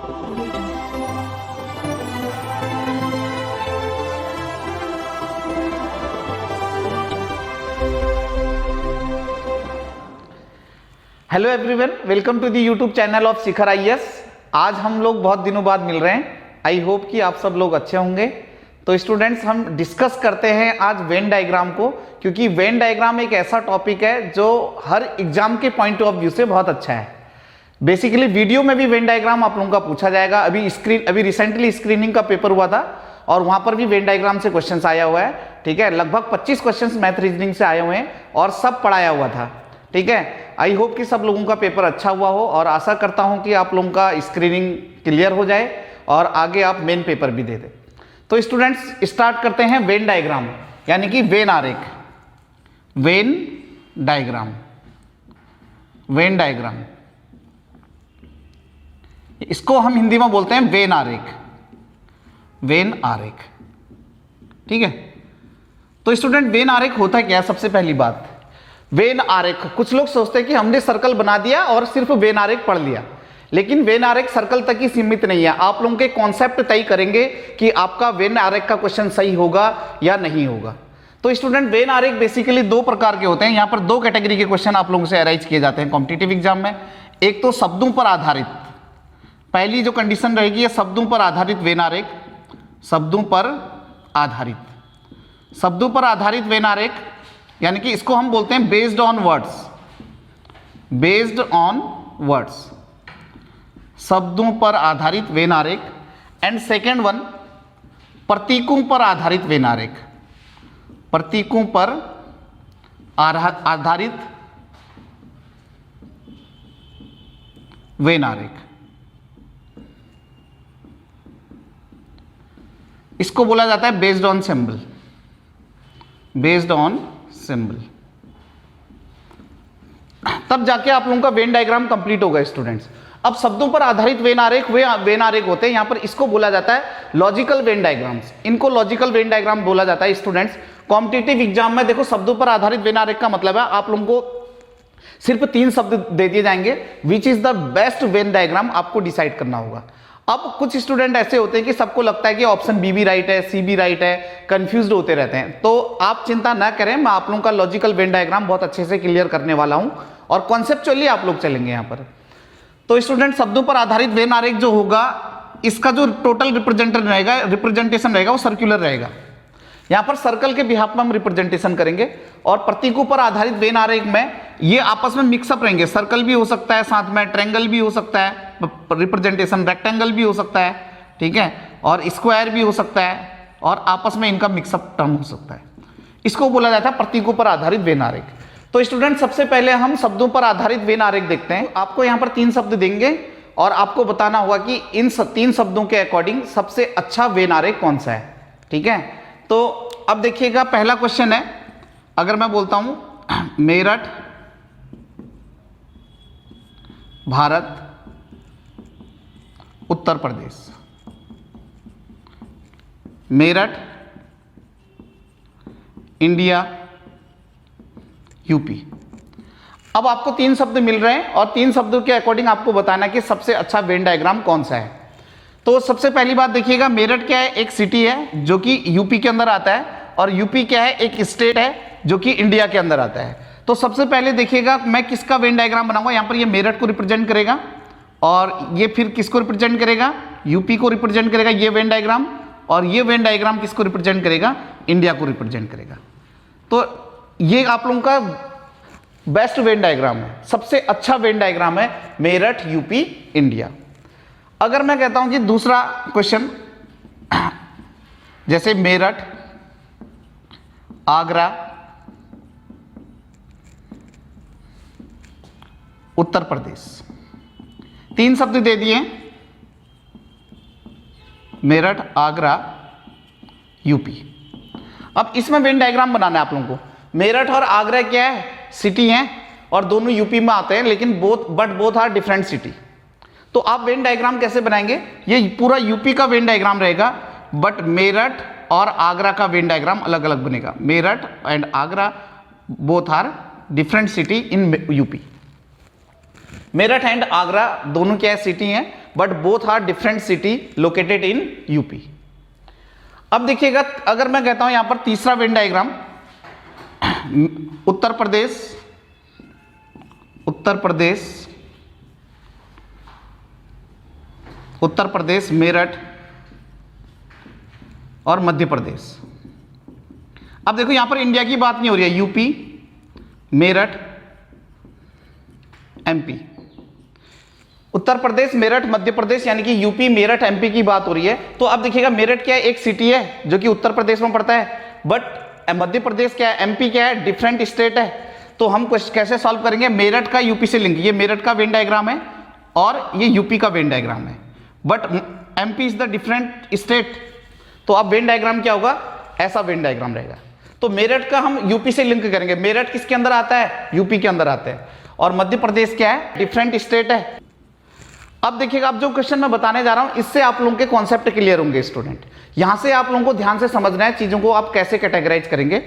Hello everyone, welcome to the YouTube channel of Shikhar IAS. आज हम लोग बहुत दिनों बाद मिल रहे हैं। आई होप कि आप सब लोग अच्छे होंगे। तो स्टूडेंट्स, हम डिस्कस करते हैं आज वेन डायग्राम को, क्योंकि वेन डायग्राम एक ऐसा टॉपिक है जो हर एग्जाम के पॉइंट ऑफ व्यू से बहुत अच्छा है। बेसिकली वीडियो में भी वेन डायग्राम आप लोगों का पूछा जाएगा। अभी रिसेंटली स्क्रीनिंग का पेपर हुआ था और वहां पर भी वेन डायग्राम से क्वेश्चंस आया हुआ है। ठीक है, लगभग 25 क्वेश्चंस मैथ रीजनिंग से आए हुए हैं और सब पढ़ाया हुआ था। ठीक है, आई होप कि सब लोगों का पेपर अच्छा हुआ हो और आशा करता हूं कि आप लोगों का स्क्रीनिंग क्लियर हो जाए और आगे आप मेन पेपर भी दे दें। तो स्टूडेंट्स, स्टार्ट करते हैं वेन डायग्राम, यानी कि वेन आरेख। वेन डायग्राम, वेन डायग्राम, इसको हम हिंदी में बोलते हैं वेन आरेख। वेन आरेख, ठीक है। तो स्टूडेंट, वेन आरेख होता क्या है? सबसे पहली बात, वेन आरेख, कुछ लोग सोचते हैं कि हमने सर्कल बना दिया और सिर्फ वेन आरेख पढ़ लिया, लेकिन वेन आरेख सर्कल तक ही सीमित नहीं है। आप लोगों के कॉन्सेप्ट तय करेंगे कि आपका वेन आरेख का क्वेश्चन सही होगा या नहीं होगा। तो स्टूडेंट, वेन आरेख बेसिकली दो प्रकार के होते हैं। यहां पर दो कैटेगरी के क्वेश्चन आप लोगों से अराइज किए जाते हैं कॉम्पिटिटिव एग्जाम में। एक तो शब्दों पर आधारित, पहली जो कंडीशन रहेगी है शब्दों पर आधारित वेन आरेख। शब्दों पर आधारित, शब्दों पर आधारित वेन आरेख, यानी कि इसको हम बोलते हैं based on words. Based on words, शब्दों पर आधारित वेन आरेख। एंड सेकेंड वन, प्रतीकों पर आधारित वेन आरेख। प्रतीकों पर आधारित वेन आरेख, इसको बोला जाता है based on symbol. Based on symbol, तब जाके आप लोगों का वेन डायग्राम कंप्लीट होगा स्टूडेंट्स। अब शब्दों पर आधारित वेन आरेख, वे वेन आरेख होते हैं, यहां पर इसको बोला जाता है लॉजिकल वेन डायग्राम्स। इनको लॉजिकल वेन डायग्राम बोला जाता है स्टूडेंट्स। कॉम्पिटिटिव एग्जाम में देखो, शब्दों पर आधारित वेन आरेख का मतलब है आप लोगों को सिर्फ 3 शब्द दे दिए जाएंगे, which is the best Venn diagram आपको डिसाइड करना होगा। अब कुछ स्टूडेंट ऐसे होते हैं कि सबको लगता है कि ऑप्शन बी भी राइट है, सी भी राइट है, कंफ्यूज्ड होते रहते हैं। तो आप चिंता ना करें, मैं आप लोगों का लॉजिकल वेन डायग्राम बहुत अच्छे से क्लियर करने वाला हूं और कॉन्सेप्चुअली आप लोग चलेंगे यहां पर। तो स्टूडेंट, शब्दों पर आधारित वेन आरेख जो होगा, इसका जो टोटल रिप्रेजेंटेशन रहेगा वो सर्कुलर रहेगा। यहां पर सर्कल के बिहाफ में हम रिप्रेजेंटेशन करेंगे और प्रतीकों पर आधारित वेन आरेख में ये आपस में मिक्सअप रहेंगे। सर्कल भी हो सकता है, साथ में ट्रायंगल भी हो सकता है, रिप्रेजेंटेशन रेक्टेंगल भी हो सकता है, ठीक है, और स्क्वायर भी हो सकता है, और आपस में इनका मिक्सअप टर्म हो सकता है। इसको बोला जाता है प्रतीकों पर आधारित वेन आरेख। तो स्टूडेंट, सबसे पहले हम शब्दों पर आधारित वेन आरेख देखते हैं। आपको यहां पर 3 शब्द देंगे और आपको बताना होगा कि इन 3 शब्दों के अकॉर्डिंग सबसे अच्छा वेन आरेख कौन सा है। ठीक है, तो अब देखिएगा, पहला क्वेश्चन है, अगर मैं बोलता हूं मेरठ, भारत, उत्तर प्रदेश। Meerut, India, UP. अब आपको 3 शब्द मिल रहे हैं और 3 शब्दों के अकॉर्डिंग आपको बताना कि सबसे अच्छा वेन डायग्राम कौन सा है। तो सबसे पहली बात देखिएगा, मेरठ क्या है? एक सिटी है जो कि यूपी के अंदर आता है, और यूपी क्या है? एक स्टेट है जो कि इंडिया के अंदर आता है। तो सबसे पहले देखिएगा, मैं किसका वेन डायग्राम बनाऊंगा। यहां पर ये मेरठ को रिप्रेजेंट करेगा और ये फिर किसको रिप्रेजेंट करेगा? यूपी को रिप्रेजेंट करेगा ये वेन डायग्राम, और ये वेन डायग्राम किसको रिप्रेजेंट करेगा? इंडिया को रिप्रेजेंट करेगा। तो ये आप लोगों का बेस्ट वेन डायग्राम है, सबसे अच्छा वेन डायग्राम है मेरठ, यूपी, इंडिया। अगर मैं कहता हूं कि दूसरा क्वेश्चन, जैसे मेरठ, आगरा, उत्तर प्रदेश, 3 शब्द दे दिए, मेरठ, आगरा, यूपी। अब इसमें वेन डायग्राम बनाना है आप लोगों को। मेरठ और आगरा क्या है? सिटी हैं और दोनों यूपी में आते हैं, लेकिन बोथ आर डिफरेंट सिटी। तो आप वेन डायग्राम कैसे बनाएंगे? ये पूरा यूपी का वेन डायग्राम रहेगा, बट मेरठ और आगरा का वेन डायग्राम अलग अलग बनेगा। Meerut and Agra both are different city in UP. Meerut and Agra दोनों क्या सिटी हैं, but both are different city located in UP. अब देखिएगा, अगर मैं कहता हूं यहां पर तीसरा वेन डायग्राम, उत्तर प्रदेश, मेरठ और मध्य प्रदेश। अब देखो यहां पर इंडिया की बात नहीं हो रही है, यूपी, मेरठ, एमपी, उत्तर प्रदेश, मेरठ, मध्य प्रदेश, यानी कि यूपी, मेरठ, एमपी की बात हो रही है। तो अब देखिएगा, मेरठ क्या है, एक सिटी है जो कि उत्तर प्रदेश में पड़ता है, बट मध्य प्रदेश क्या है, एमपी क्या है, डिफरेंट स्टेट है। तो हम कैसे सॉल्व करेंगे, मेरठ का यूपी से लिंक, ये मेरठ का वेन डायग्राम है और ये यूपी का वेन डायग्राम है, but MP is the different state. तो अब वेन डायग्राम क्या होगा, ऐसा वेन डायग्राम रहेगा। तो मेरठ का हम यूपी से लिंक करेंगे, मेरठ किसके अंदर आता है, यूपी के अंदर आता है, और मध्य प्रदेश क्या है, डिफरेंट स्टेट है। अब देखिएगा, अब जो क्वेश्चन मैं बताने जा रहा हूं, इससे आप लोगों के कॉन्सेप्ट क्लियर होंगे स्टूडेंट। यहां से आप लोगों को ध्यान से समझना है चीजों को, आप कैसे कैटेगराइज करेंगे।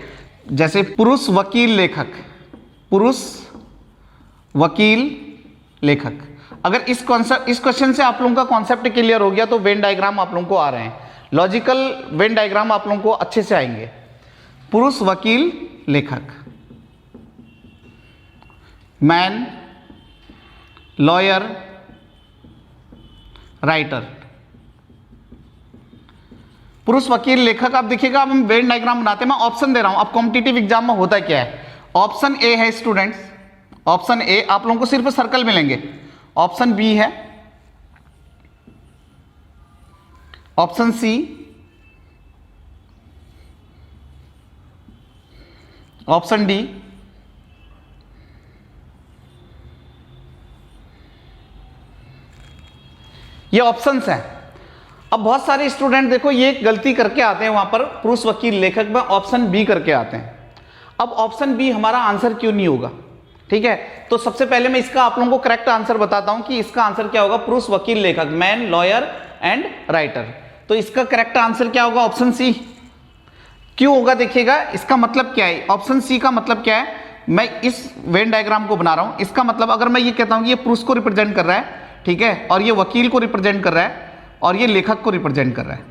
जैसे पुरुष, वकील, लेखक, पुरुष, वकील, लेखक। अगर इस क्वेश्चन से आप लोगों का कॉन्सेप्ट क्लियर हो गया तो वेन डायग्राम आप लोगों को आ रहे हैं, लॉजिकल वेन डायग्राम आप लोगों को अच्छे से आएंगे। पुरुष, वकील, लेखक, मैन, लॉयर, राइटर। पुरुष, वकील, लेखक। आप देखिएगा, अब हम वेन डायग्राम बनाते हैं, मैं ऑप्शन दे रहा हूं। अब कॉम्पिटिटिव एग्जाम में होता क्या है, ऑप्शन ए है स्टूडेंट्स, ऑप्शन ए आप लोगों को सिर्फ सर्कल मिलेंगे, ऑप्शन बी है, ऑप्शन सी, ऑप्शन डी, ये ऑप्शंस हैं। अब बहुत सारे स्टूडेंट देखो ये गलती करके आते हैं, वहां पर पुरुष, वकील, लेखक में ऑप्शन बी करके आते हैं। अब ऑप्शन बी हमारा आंसर क्यों नहीं होगा, ठीक है। तो सबसे पहले मैं इसका आप लोगों को करेक्ट आंसर बताता हूं कि इसका आंसर क्या होगा, पुरुष, वकील, लेखक, मैन, लॉयर एंड राइटर। तो इसका करेक्ट आंसर क्या होगा, ऑप्शन सी। क्यों होगा देखिएगा, इसका मतलब क्या है, ऑप्शन सी का मतलब क्या है, मैं इस वेन डायग्राम को बना रहा हूं, इसका मतलब अगर मैं ये कहता हूं कि ये पुरुष को रिप्रेजेंट कर रहा है, ठीक है, और ये वकील को रिप्रेजेंट कर रहा है, और ये लेखक को रिप्रेजेंट कर रहा है,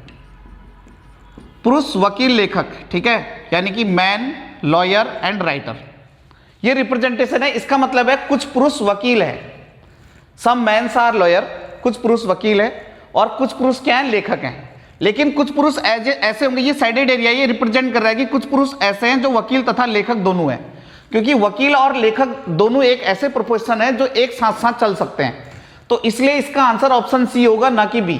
पुरुष, वकील, लेखक, ठीक है, यानी कि मैन, लॉयर एंड राइटर, ये रिप्रेजेंटेशन है। इसका मतलब है कुछ पुरुष वकील है, सम मैन्स आर लॉयर, कुछ पुरुष वकील है और कुछ पुरुष क्या है, लेखक हैं। लेकिन कुछ पुरुष ऐसे होंगे, ये साइडेड एरिया ये रिप्रेजेंट कर रहा है कि कुछ पुरुष ऐसे हैं जो वकील तथा लेखक दोनों हैं, क्योंकि वकील और लेखक दोनों एक ऐसे प्रोफेशन है जो एक साथ साथ चल सकते हैं। तो इसलिए इसका आंसर ऑप्शन सी होगा, ना कि बी,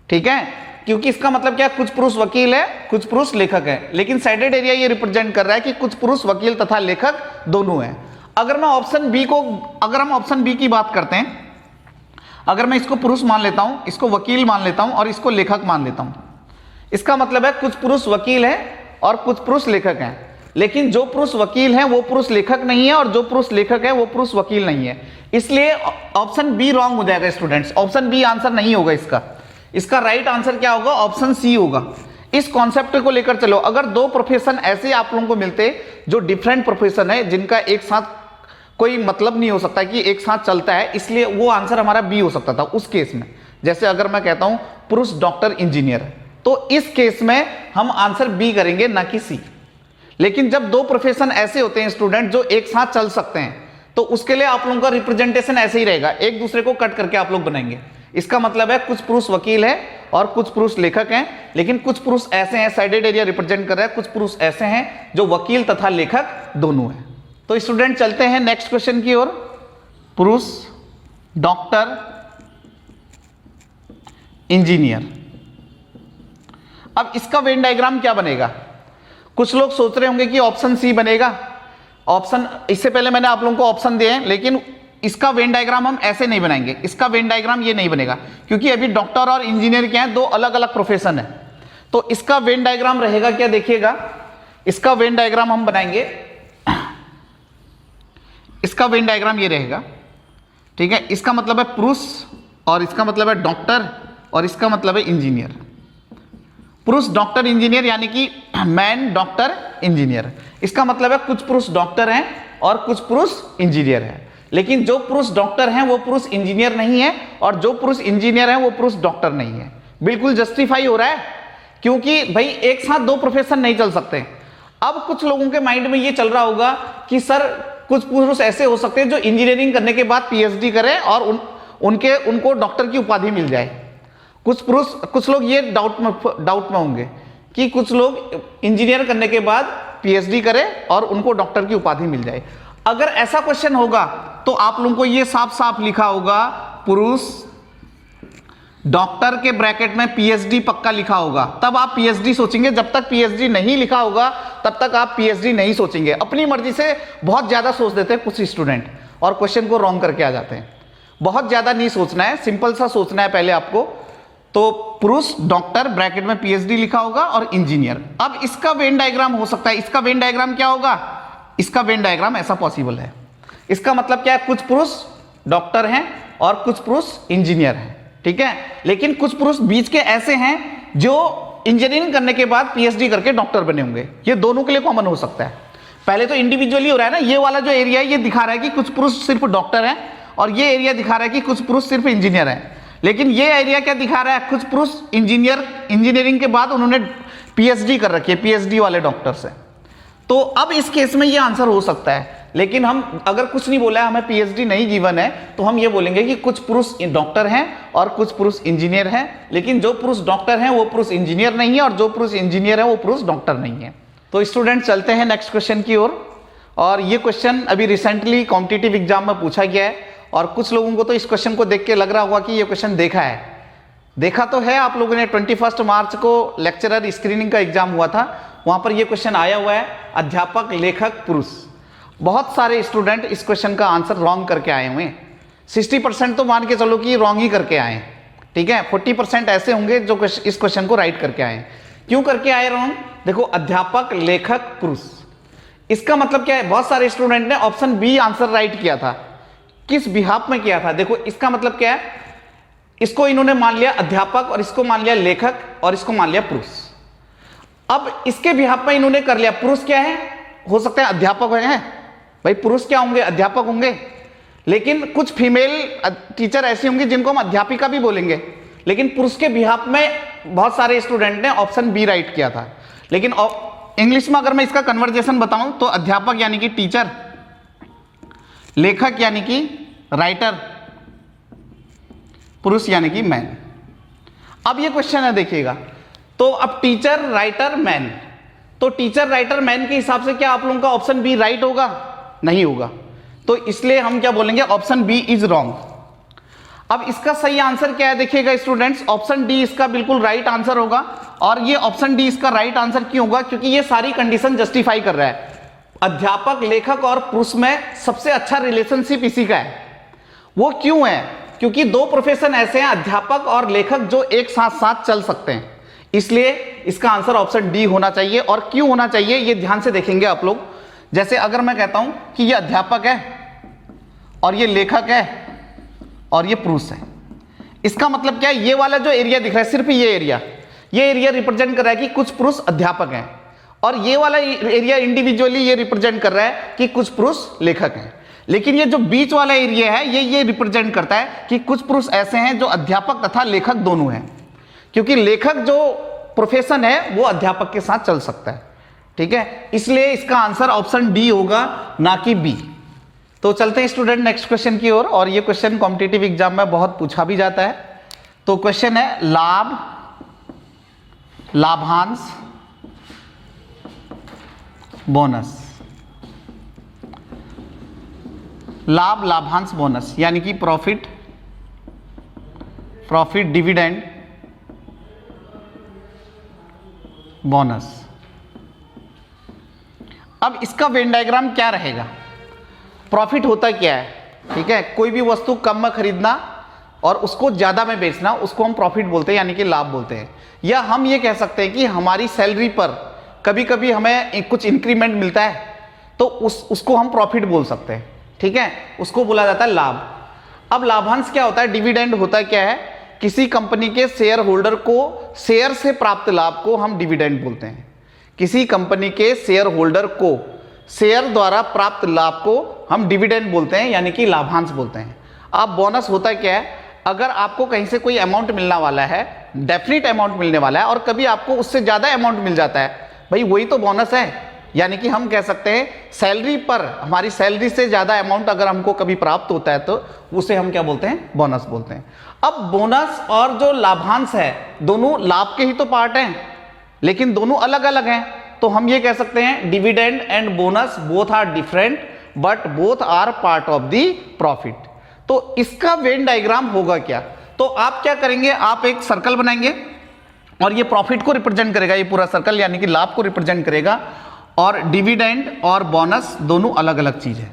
ठीक है, क्योंकि इसका मतलब क्या है, कुछ पुरुष वकील है, कुछ पुरुष लेखक है, लेकिन साइडेड एरिया ये रिप्रेजेंट कर रहा है कि कुछ पुरुष वकील तथा लेखक दोनों हैं। अगर मैं ऑप्शन बी को, अगर हम ऑप्शन बी की बात करते हैं, अगर मैं इसको पुरुष मान लेता हूं, इसको वकील मान लेता हूं और इसको लेखक मान लेता हूं, इसका मतलब है कुछ पुरुष वकील है और कुछ पुरुष लेखक हैं, लेकिन जो पुरुष वकील है वो पुरुष लेखक नहीं है और जो पुरुष लेखक है वो पुरुष वकील नहीं है। इसलिए ऑप्शन बी रॉन्ग हो जाएगा स्टूडेंट्स, ऑप्शन बी आंसर नहीं होगा इसका। इसका राइट आंसर क्या होगा, ऑप्शन सी होगा। इस कॉन्सेप्ट को लेकर चलो, अगर दो प्रोफेशन ऐसे आप लोगों को मिलते जो डिफरेंट प्रोफेशन है, जिनका एक साथ कोई मतलब नहीं हो सकता कि एक साथ चलता है, इसलिए वो आंसर हमारा बी हो सकता था उस केस में। जैसे अगर मैं कहता हूं पुरुष डॉक्टर इंजीनियर, तो इस केस में हम आंसर बी करेंगे, ना कि सी। लेकिन जब दो प्रोफेशन ऐसे होते हैं स्टूडेंट जो एक साथ चल सकते हैं, तो उसके लिए आप लोगों का रिप्रेजेंटेशन ऐसे ही रहेगा, एक दूसरे को कट करके आप लोग बनाएंगे। इसका मतलब है कुछ पुरुष वकील है और कुछ पुरुष लेखक हैं, लेकिन कुछ पुरुष ऐसे हैं, साइडेड एरिया रिप्रेजेंट कर रहा है, कुछ पुरुष ऐसे हैं जो वकील तथा लेखक दोनों हैं। तो स्टूडेंट चलते हैं नेक्स्ट क्वेश्चन की ओर। पुरुष डॉक्टर इंजीनियर, अब इसका वेन डायग्राम क्या बनेगा? कुछ लोग सोच रहे होंगे कि ऑप्शन सी बनेगा। ऑप्शन, इससे पहले मैंने आप लोगों को ऑप्शन दिए हैं, लेकिन इसका वेन डायग्राम हम ऐसे नहीं बनाएंगे। इसका वेन डायग्राम ये नहीं बनेगा, क्योंकि अभी डॉक्टर और इंजीनियर क्या है, दो अलग अलग प्रोफेशन है। तो इसका वेन डायग्राम रहेगा क्या, देखिएगा, इसका वेन डायग्राम हम बनाएंगे, इसका वेन डायग्राम ये रहेगा, ठीक है। इसका मतलब है पुरुष और इसका मतलब है डॉक्टर और इसका मतलब है इंजीनियर। पुरुष डॉक्टर इंजीनियर यानी कि मैन डॉक्टर इंजीनियर, इसका मतलब है कुछ पुरुष डॉक्टर हैं और कुछ पुरुष इंजीनियर हैं। लेकिन जो पुरुष डॉक्टर हैं वो पुरुष इंजीनियर नहीं है, और जो पुरुष इंजीनियर हैं वो पुरुष डॉक्टर नहीं है। बिल्कुल जस्टिफाई हो रहा है, क्योंकि भाई एक साथ दो प्रोफेशन नहीं चल सकते। अब कुछ लोगों के माइंड में ये चल रहा होगा कि सर कुछ पुरुष ऐसे हो सकते हैं जो इंजीनियरिंग करने के बाद पीएचडी करें और उनको डॉक्टर की उपाधि मिल जाए। कुछ लोग ये डाउट में होंगे कि कुछ लोग इंजीनियर करने के बाद पीएचडी करें और उनको डॉक्टर की उपाधि मिल जाए। अगर ऐसा क्वेश्चन होगा तो आप लोगों को ये साफ साफ लिखा होगा पुरुष डॉक्टर के ब्रैकेट में पीएचडी पक्का लिखा होगा, तब आप पीएचडी सोचेंगे। जब तक पीएचडी नहीं लिखा होगा तब तक आप पीएचडी नहीं सोचेंगे। अपनी मर्जी से बहुत ज्यादा सोच देते हैं कुछ स्टूडेंट और क्वेश्चन को रॉन्ग करके आ जाते हैं। बहुत ज्यादा नहीं सोचना है, सिंपल सा सोचना है पहले आपको। तो पुरुष डॉक्टर ब्रैकेट में पीएचडी लिखा होगा और इंजीनियर। अब इसका वेन डायग्राम हो सकता है, इसका वेन डायग्राम क्या होगा, इसका वेन डायग्राम ऐसा पॉसिबल है। इसका मतलब क्या है, कुछ पुरुष डॉक्टर हैं और कुछ पुरुष इंजीनियर हैं, ठीक है। लेकिन कुछ पुरुष बीच के ऐसे हैं जो इंजीनियरिंग करने के बाद पीएचडी करके डॉक्टर बने होंगे। ये दोनों के लिए कॉमन हो सकता है। पहले तो इंडिविजुअली हो रहा है ना, ये वाला जो एरिया है ये दिखा रहा है कि कुछ पुरुष सिर्फ डॉक्टर हैं, और ये एरिया दिखा रहा है कि कुछ पुरुष सिर्फ इंजीनियर हैं। लेकिन ये एरिया क्या दिखा रहा है, कुछ पुरुष इंजीनियरिंग के बाद उन्होंने पीएचडी कर रखी है, पीएचडी वाले डॉक्टर से। तो अब इस केस में ये आंसर हो सकता है। लेकिन हम अगर कुछ नहीं बोला है, हमें पीएचडी नहीं गिवन है, तो हम ये बोलेंगे कि कुछ पुरुष डॉक्टर हैं और कुछ पुरुष इंजीनियर हैं। लेकिन जो पुरुष डॉक्टर हैं वो पुरुष इंजीनियर नहीं है, और जो पुरुष इंजीनियर है वो पुरुष डॉक्टर नहीं है। तो स्टूडेंट चलते हैं नेक्स्ट क्वेश्चन की ओर। और ये क्वेश्चन अभी रिसेंटली कॉम्पिटिटिव एग्जाम में पूछा गया है, और कुछ लोगों को तो इस क्वेश्चन को देख के लग रहा होगा कि ये क्वेश्चन देखा है। देखा तो है आप लोगों ने, 21 मार्च को लेक्चरर स्क्रीनिंग का एग्जाम हुआ था, वहां पर ये क्वेश्चन आया हुआ है, अध्यापक लेखक पुरुष। बहुत सारे स्टूडेंट इस क्वेश्चन का आंसर रॉन्ग करके आए हुए हैं। 60% तो मान के चलो कि रॉन्ग ही करके आए, ठीक है। 40% ऐसे होंगे जो इस क्वेश्चन को राइट करके आए। क्यों करके आए रॉन्ग, देखो अध्यापक लेखक पुरुष, इसका मतलब क्या है। बहुत सारे स्टूडेंट ने ऑप्शन बी आंसर राइट किया था। किस बिहाफ में किया था, देखो इसका मतलब क्या है, इसको इन्होंने मान लिया अध्यापक, और इसको मान लिया लेखक, और इसको मान लिया पुरुष। अब इसके बिहाफ में इन्होंने कर लिया, पुरुष क्या है, हो सकता है अध्यापक हैं भाई, पुरुष क्या होंगे, अध्यापक होंगे। लेकिन कुछ फीमेल टीचर ऐसी होंगी जिनको हम अध्यापिका भी बोलेंगे। लेकिन पुरुष के बिहाफ में बहुत सारे स्टूडेंट ने ऑप्शन बी राइट किया था। लेकिन इंग्लिश में अगर मैं इसका कन्वर्जेशन बताऊं तो अध्यापक यानी कि टीचर, लेखक यानी कि राइटर, पुरुष यानी कि मैन। अब ये क्वेश्चन है देखिएगा, तो अब टीचर राइटर मैन, तो टीचर राइटर मैन के हिसाब से क्या आप लोगों का ऑप्शन बी राइट होगा, नहीं होगा। तो इसलिए हम क्या बोलेंगे, ऑप्शन बी इज रॉन्ग। अब इसका सही आंसर क्या है देखिएगा स्टूडेंट्स, ऑप्शन डी इसका बिल्कुल राइट आंसर होगा। और ये ऑप्शन डी इसका राइट आंसर क्यों होगा, क्योंकि ये सारी कंडीशन जस्टिफाई कर रहा है। अध्यापक लेखक और पुरुष में सबसे अच्छा रिलेशनशिप इसी का है। वो क्यों है, क्योंकि दो प्रोफेशन ऐसे हैं अध्यापक और लेखक जो एक साथ साथ चल सकते हैं। इसलिए इसका आंसर ऑप्शन डी होना चाहिए। और क्यों होना चाहिए ये ध्यान से देखेंगे आप लोग। जैसे अगर मैं कहता हूं कि ये अध्यापक है और ये लेखक है और ये पुरुष है, इसका मतलब क्या है, ये वाला जो एरिया दिख रहा है, सिर्फ ये एरिया रिप्रेजेंट कर रहा है कि कुछ पुरुष अध्यापक हैं, और ये वाला एरिया इंडिविजुअली ये रिप्रेजेंट कर रहा है कि कुछ पुरुष लेखक हैं। लेकिन ये जो बीच वाला एरिया है ये रिप्रेजेंट करता है कि कुछ पुरुष ऐसे हैं जो अध्यापक तथा लेखक दोनों हैं, क्योंकि लेखक जो प्रोफेशन है वो अध्यापक के साथ चल सकता है, ठीक है। इसलिए इसका आंसर ऑप्शन डी होगा, ना कि बी। तो चलते हैं स्टूडेंट नेक्स्ट क्वेश्चन की ओर। और ये क्वेश्चन कॉम्पिटिटिव एग्जाम में बहुत पूछा भी जाता है। तो क्वेश्चन है लाभ, लाभांश, बोनस। लाभ, लाभांश, बोनस यानी कि प्रॉफिट, डिविडेंड, बोनस। अब इसका वेन डायग्राम क्या रहेगा। प्रॉफिट होता क्या है, ठीक है, कोई भी वस्तु कम में खरीदना और उसको ज्यादा में बेचना, उसको हम प्रॉफिट बोलते हैं, यानी कि लाभ बोलते हैं। या हम ये कह सकते हैं कि हमारी सैलरी पर कभी कभी हमें कुछ इंक्रीमेंट मिलता है, तो उसको हम प्रॉफिट बोल सकते हैं, ठीक है, उसको बोला जाता है लाभ। अब लाभांश क्या होता है, डिविडेंड होता है क्या है, किसी कंपनी के शेयर होल्डर को शेयर से प्राप्त लाभ को हम डिविडेंड बोलते हैं। किसी कंपनी के शेयर होल्डर को शेयर द्वारा प्राप्त लाभ को हम डिविडेंड बोलते हैं, यानी कि लाभांश बोलते हैं। अब बोनस होता क्या है, अगर आपको कहीं से कोई अमाउंट मिलने वाला है, डेफिनेट अमाउंट मिलने वाला है, और कभी आपको उससे ज़्यादा अमाउंट मिल जाता है, भाई वही तो बोनस है। यानी कि हम कह सकते हैं सैलरी पर, हमारी सैलरी से ज़्यादा अमाउंट अगर हमको कभी प्राप्त होता है तो उसे हम क्या बोलते हैं, बोनस बोलते हैं। अब बोनस और जो लाभांश है दोनों लाभ के ही तो पार्ट हैं, लेकिन दोनों अलग अलग हैं। तो हम ये कह सकते हैं dividend and bonus both are different but both are part of the profit. तो इसका वेन डायग्राम होगा क्या, तो आप क्या करेंगे, आप एक सर्कल बनाएंगे और ये प्रॉफिट को रिप्रेजेंट करेगा, ये पूरा सर्कल यानी कि लाभ को रिप्रेजेंट करेगा, और डिविडेंड और बोनस दोनों अलग अलग चीज है।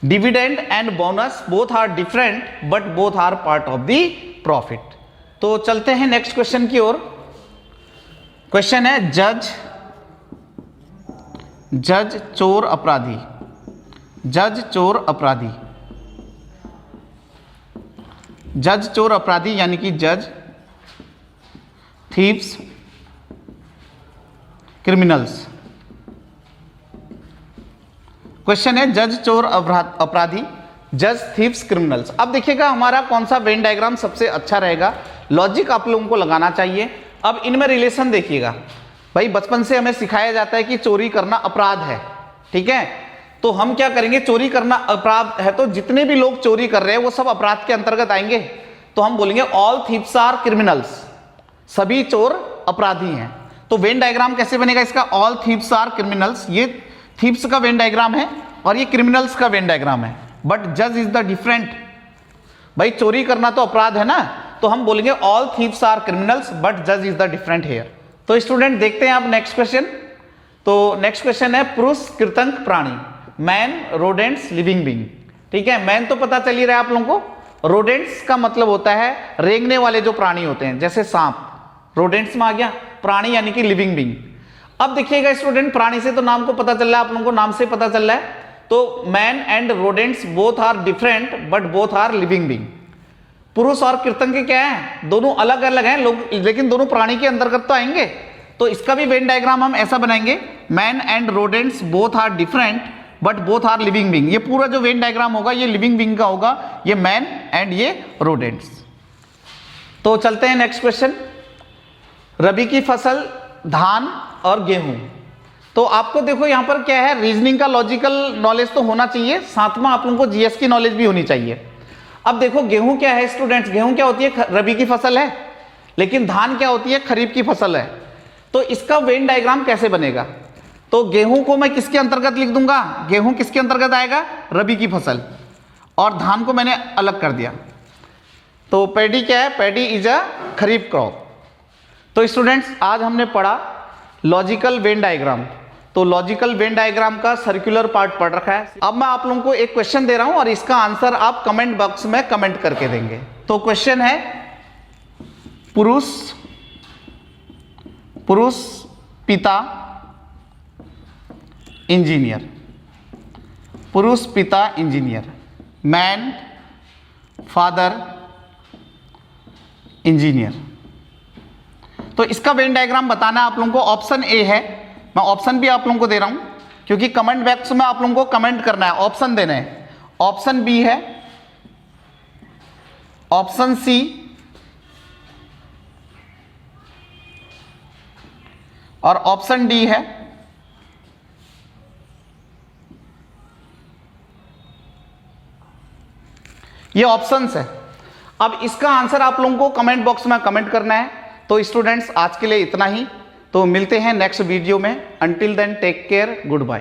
Dividend and bonus both are different but both are part of the profit. तो चलते हैं नेक्स्ट क्वेश्चन की ओर। क्वेश्चन है जज चोर अपराधी। जज चोर अपराधी, जज चोर अपराधी यानी कि जज थीव्स क्रिमिनल्स। क्वेश्चन है जज चोर अपराधी, जज थीव्स क्रिमिनल्स। अब देखिएगा हमारा कौन सा वेन डायग्राम सबसे अच्छा रहेगा, लॉजिक आप लोगों को लगाना चाहिए। अब इनमें रिलेशन देखिएगा, भाई बचपन से हमें सिखाया जाता है कि चोरी करना अपराध है, ठीक है। तो हम क्या करेंगे, चोरी करना अपराध है तो जितने भी लोग चोरी कर रहे हैं वो सब अपराध के अंतर्गत आएंगे। तो हम बोलेंगे ऑल थीव्स आर क्रिमिनल्स, सभी चोर अपराधी हैं। तो वेन डायग्राम कैसे बनेगा इसका, ऑल थीव्स आर क्रिमिनल्स, ये थीव्स का वेन डायग्राम है और ये क्रिमिनल्स का वेन डायग्राम है, बट जज इज द डिफरेंट। भाई चोरी करना तो अपराध है ना, तो हम बोलेंगे all thieves are criminals but जज इज द डिफरेंट हेयर। तो स्टूडेंट देखते हैं आप नेक्स्ट क्वेश्चन। तो नेक्स्ट क्वेश्चन है पुरुष कृतंक प्राणी, मैन रोडेंट्स लिविंग बीइंग, ठीक है। मैन तो पता चल ही रहा है आप लोगों को, रोडेंट्स का मतलब होता है रेंगने वाले जो प्राणी होते हैं, जैसे सांप, रोडेंट्स में आ गया। प्राणी यानी कि लिविंग बीइंग। अब देखिएगा स्टूडेंट, प्राणी से तो नाम को पता चल रहा है, आप लोगों को नाम से पता चल रहा है। तो man and rodents both are different but both are living being. पुरुष और कृतंक क्या है, दोनों अलग अलग हैं लोग, लेकिन दोनों प्राणी के अंतर्गत तो आएंगे। तो इसका भी वेन डायग्राम हम ऐसा बनाएंगे, man and rodents both are different but both are living being. ये पूरा जो वेन डायग्राम होगा ये लिविंग बीइंग का होगा, ये मैन एंड ये रोडेंट्स। तो चलते हैं नेक्स्ट क्वेश्चन। रबी की फसल धान और गेहूं। तो आपको देखो यहां पर क्या है, रीजनिंग का लॉजिकल नॉलेज तो होना चाहिए, साथ में आप लोगों को जीएस की नॉलेज भी होनी चाहिए। अब देखो गेहूं क्या है स्टूडेंट्स, गेहूं क्या होती है, रबी की फसल है, लेकिन धान क्या होती है, खरीफ की फसल है। तो इसका वेन डायग्राम कैसे बनेगा, तो गेहूं को मैं किसके अंतर्गत लिख दूंगा, गेहूं किसके अंतर्गत आएगा, रबी की फसल, और धान को मैंने अलग कर दिया। तो पैडी क्या है, paddy is a kharif crop. तो स्टूडेंट्स आज हमने पढ़ा लॉजिकल वेन डायग्राम। तो लॉजिकल वेन डायग्राम का सर्कुलर पार्ट पढ़ रखा है। अब मैं आप लोगों को एक क्वेश्चन दे रहा हूं और इसका आंसर आप कमेंट बॉक्स में कमेंट करके देंगे। तो क्वेश्चन है पुरुष पिता इंजीनियर, पुरुष पिता इंजीनियर, मैन फादर इंजीनियर। तो इसका वेन डायग्राम बताना आप लोगों को, ऑप्शन ए है, मैं ऑप्शन भी आप लोगों को दे रहा हूं क्योंकि कमेंट बॉक्स में आप लोगों को कमेंट करना है, ऑप्शन देना है। ऑप्शन बी है, ऑप्शन सी, और ऑप्शन डी है। ये ऑप्शंस है। अब इसका आंसर आप लोगों को कमेंट बॉक्स में कमेंट करना है। तो स्टूडेंट्स आज के लिए इतना ही, तो मिलते हैं नेक्स्ट वीडियो में। Until then take care, good bye.